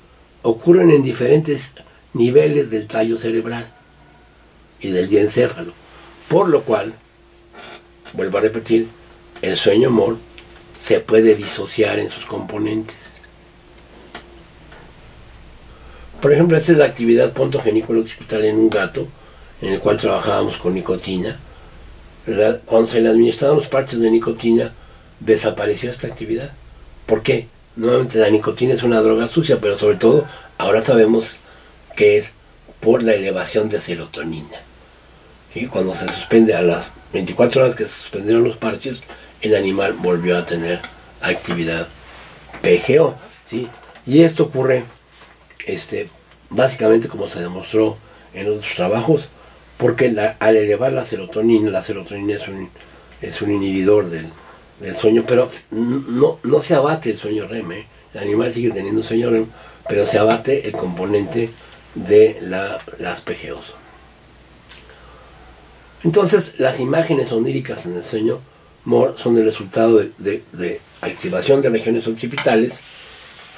ocurren en diferentes niveles del tallo cerebral y del diencéfalo, por lo cual, vuelvo a repetir, el sueño MOR se puede disociar en sus componentes. Por ejemplo, esta es la actividad pontogenículo-occipital en un gato, en el cual trabajábamos con nicotina, ¿verdad? Cuando se le administraron los parches de nicotina, desapareció esta actividad. ¿Por qué? Nuevamente, la nicotina es una droga sucia, pero sobre todo ahora sabemos que es por la elevación de serotonina. ¿Sí? Cuando se suspende, a las 24 horas que se suspendieron los parches, el animal volvió a tener actividad PGO, ¿sí? Y esto ocurre básicamente, como se demostró en otros trabajos, porque al elevar la serotonina es un inhibidor del sueño, pero no se abate el sueño REM, ¿eh? El animal sigue teniendo sueño REM, pero se abate el componente de las PGOs. Entonces, las imágenes oníricas en el sueño Moore son el resultado de activación de regiones occipitales,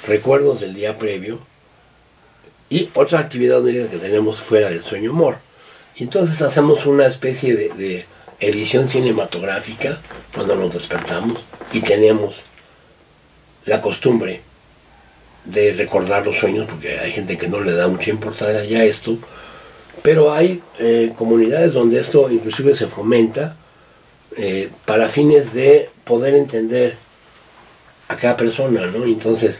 recuerdos del día previo y otra actividad onírica que tenemos fuera del sueño Moore. Y entonces hacemos una especie de edición cinematográfica cuando nos despertamos y tenemos la costumbre de recordar los sueños, porque hay gente que no le da mucha importancia a esto, pero hay comunidades donde esto inclusive se fomenta para fines de poder entender a cada persona, ¿no? Entonces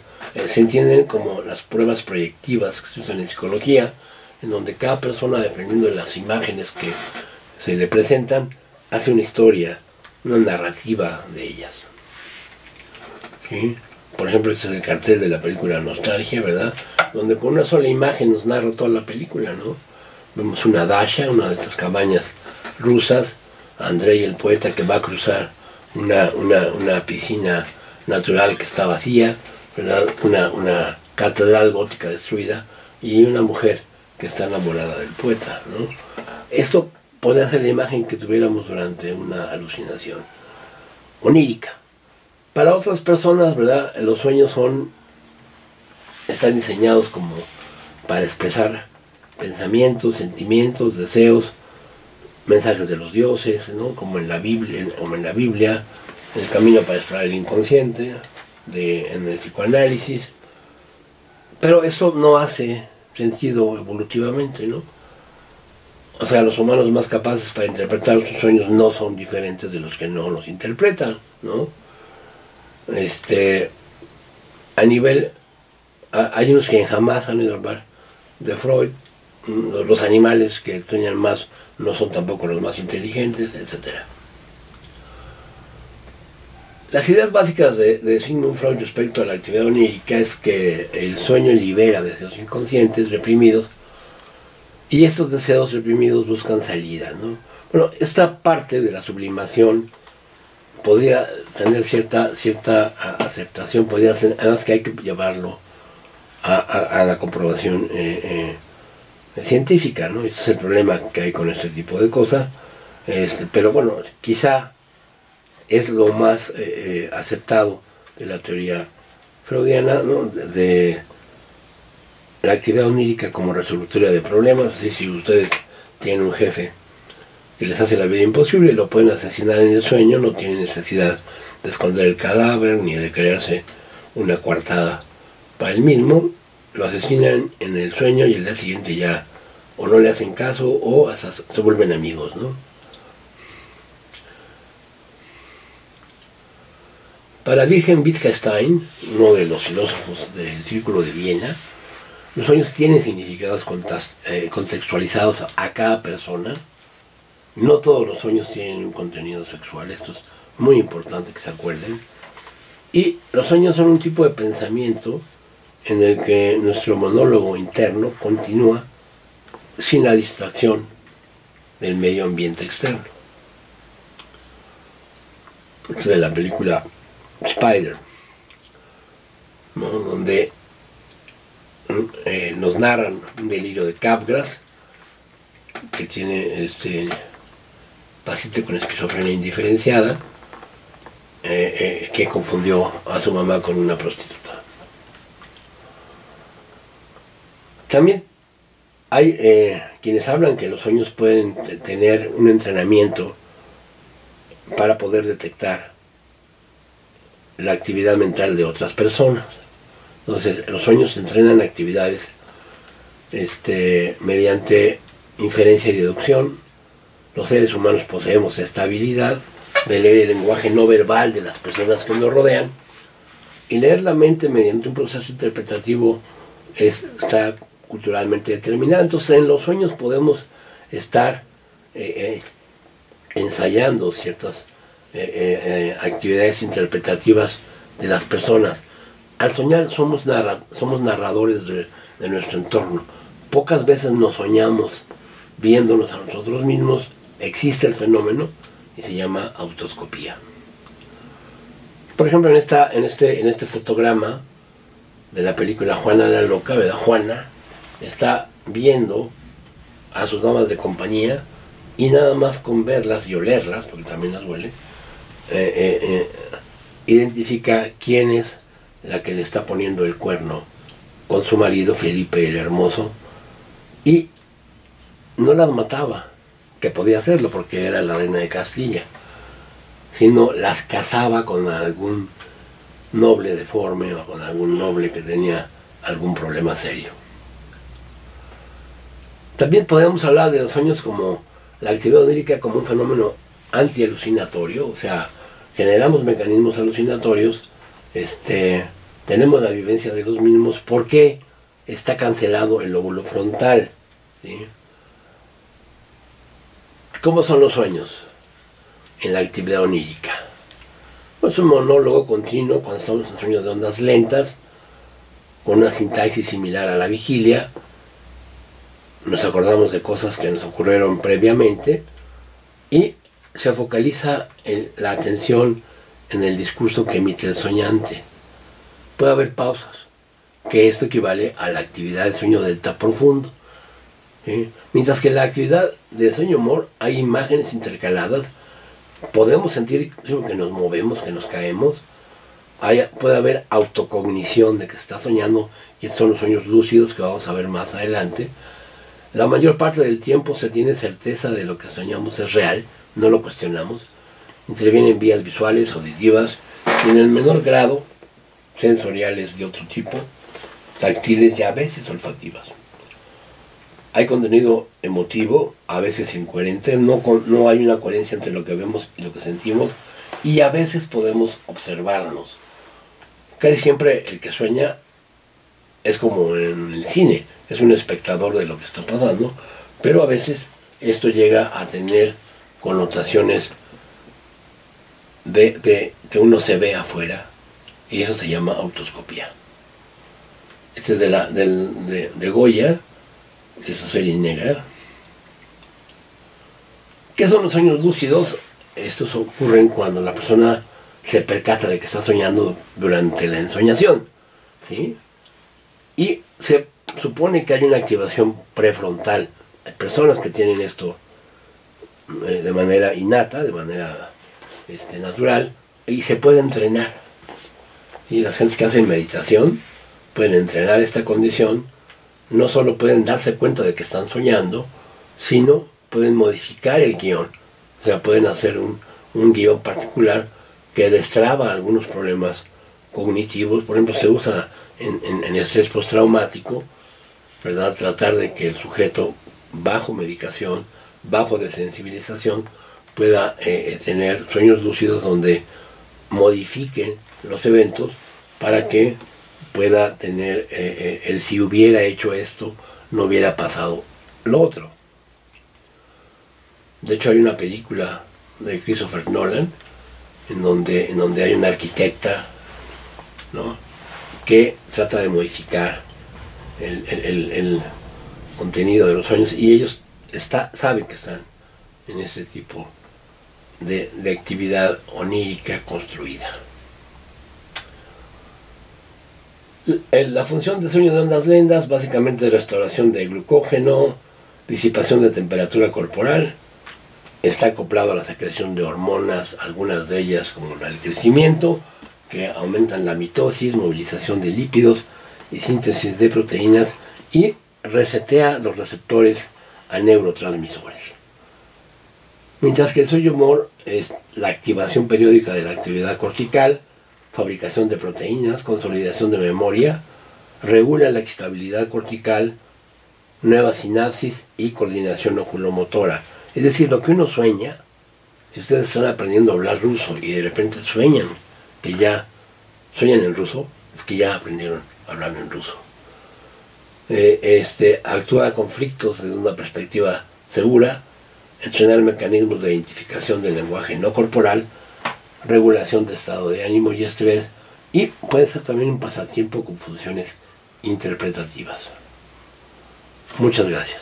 se entienden como las pruebas proyectivas que se usan en psicología, en donde cada persona, dependiendo de las imágenes que se le presentan, hace una historia, una narrativa de ellas. ¿Sí? Por ejemplo, este es el cartel de la película Nostalgia, ¿verdad? Donde con una sola imagen nos narra toda la película, ¿no? Vemos una dasha, una de estas cabañas rusas, Andrei, el poeta, que va a cruzar una piscina natural que está vacía, ¿verdad? Una catedral gótica destruida y una mujer que está enamorada del poeta, ¿no? Esto puede ser la imagen que tuviéramos durante una alucinación onírica. Para otras personas, ¿verdad?, los sueños están diseñados como para expresar pensamientos, sentimientos, deseos, mensajes de los dioses, ¿no?, como en la Biblia, el camino para explorar el inconsciente, en el psicoanálisis. Pero eso no hace sentido evolutivamente, ¿no? O sea, los humanos más capaces para interpretar sus sueños no son diferentes de los que no los interpretan, ¿no? Hay unos que jamás han oído hablar de Freud. Los animales que sueñan más no son tampoco los más inteligentes, etc. Las ideas básicas de Sigmund Freud respecto a la actividad onírica es que el sueño libera deseos inconscientes reprimidos y estos deseos reprimidos buscan salida, ¿no? Bueno, esta parte de la sublimación podría tener cierta aceptación, podría ser, además que hay que llevarlo a la comprobación científica, ¿no? Ese es el problema que hay con este tipo de cosas, pero bueno, quizá es lo más aceptado de la teoría freudiana, ¿no?, de la actividad onírica como resolutoria de problemas. Así, si ustedes tienen un jefe que les hace la vida imposible, lo pueden asesinar en el sueño, no tienen necesidad de esconder el cadáver ni de crearse una coartada para el mismo, lo asesinan en el sueño y el día siguiente ya o no le hacen caso o hasta se vuelven amigos, ¿no? Para Wilhelm Wittgenstein, uno de los filósofos del Círculo de Viena, los sueños tienen significados contextualizados a cada persona. No todos los sueños tienen un contenido sexual, esto es muy importante que se acuerden. Y los sueños son un tipo de pensamiento en el que nuestro monólogo interno continúa sin la distracción del medio ambiente externo. Esto de la película Spider, ¿no?, donde nos narran un delirio de Capgras, que tiene paciente con esquizofrenia indiferenciada, que confundió a su mamá con una prostituta. También hay quienes hablan que los sueños pueden tener un entrenamiento para poder detectar la actividad mental de otras personas. Entonces, los sueños se entrenan actividades mediante inferencia y deducción. Los seres humanos poseemos esta habilidad de leer el lenguaje no verbal de las personas que nos rodean, y leer la mente mediante un proceso interpretativo está culturalmente determinado. Entonces, en los sueños podemos estar ensayando ciertas actividades interpretativas de las personas. Al soñar somos narradores de nuestro entorno. Pocas veces nos soñamos viéndonos a nosotros mismos. Existe el fenómeno y se llama autoscopía. Por ejemplo, en este fotograma de la película Juana la Loca, ¿verdad?, Juana está viendo a sus damas de compañía y nada más con verlas y olerlas, porque también las huele, identifica quién es la que le está poniendo el cuerno con su marido Felipe el Hermoso, y no las mataba, que podía hacerlo porque era la reina de Castilla, sino las casaba con algún noble deforme o con algún noble que tenía algún problema serio. También podemos hablar de los sueños como la actividad onírica como un fenómeno antialucinatorio, o sea, generamos mecanismos alucinatorios, tenemos la vivencia de los mismos porque está cancelado el lóbulo frontal, ¿sí? ¿Cómo son los sueños en la actividad onírica? Pues un monólogo continuo cuando estamos en sueños de ondas lentas, con una sintaxis similar a la vigilia. Nos acordamos de cosas que nos ocurrieron previamente y se focaliza la atención en el discurso que emite el soñante. Puede haber pausas, que esto equivale a la actividad de sueño delta profundo, ¿sí? Mientras que en la actividad de sueño MOR hay imágenes intercaladas, podemos sentir que nos movemos, que nos caemos, puede haber autocognición de que se está soñando, y estos son los sueños lúcidos que vamos a ver más adelante. La mayor parte del tiempo se tiene certeza de lo que soñamos es real, no lo cuestionamos. Intervienen vías visuales, auditivas, y en el menor grado, sensoriales de otro tipo, táctiles y a veces olfativas. Hay contenido emotivo, a veces incoherente, no hay una coherencia entre lo que vemos y lo que sentimos, y a veces podemos observarnos. Casi siempre el que sueña es como en el cine, es un espectador de lo que está pasando, pero a veces esto llega a tener connotaciones de que uno se ve afuera, y eso se llama autoscopía. Este es de Goya, de su serie negra. ¿Qué son los sueños lúcidos? Estos ocurren cuando la persona se percata de que está soñando durante la ensoñación, ¿sí? Y se supone que hay una activación prefrontal. Hay personas que tienen esto de manera innata, de manera natural, y se puede entrenar. Y las gentes que hacen meditación pueden entrenar esta condición. No solo pueden darse cuenta de que están soñando, sino pueden modificar el guión. O sea, pueden hacer un guión particular que destraba algunos problemas cognitivos. Por ejemplo, se usa en estrés postraumático, ¿verdad? Tratar de que el sujeto bajo medicación, bajo desensibilización, pueda tener sueños lúcidos donde modifiquen los eventos para que pueda tener el si hubiera hecho esto, no hubiera pasado lo otro. De hecho hay una película de Christopher Nolan en donde hay una arquitecta, ¿no?, que trata de modificar el contenido de los sueños, y ellos saben que están en este tipo de actividad onírica construida. La función del sueño de ondas lentas, básicamente restauración de glucógeno, disipación de temperatura corporal, está acoplado a la secreción de hormonas, algunas de ellas como el crecimiento, que aumentan la mitosis, movilización de lípidos y síntesis de proteínas, y resetea los receptores a neurotransmisores. Mientras que el sueño MOR es la activación periódica de la actividad cortical, fabricación de proteínas, consolidación de memoria, regula la excitabilidad cortical, nueva sinapsis y coordinación oculomotora. Es decir, lo que uno sueña, si ustedes están aprendiendo a hablar ruso y de repente sueñan en ruso, es que ya aprendieron a hablar en ruso. Actuar conflictos desde una perspectiva segura, entrenar mecanismos de identificación del lenguaje no corporal, regulación de estado de ánimo y estrés, y puede ser también un pasatiempo con funciones interpretativas. Muchas gracias.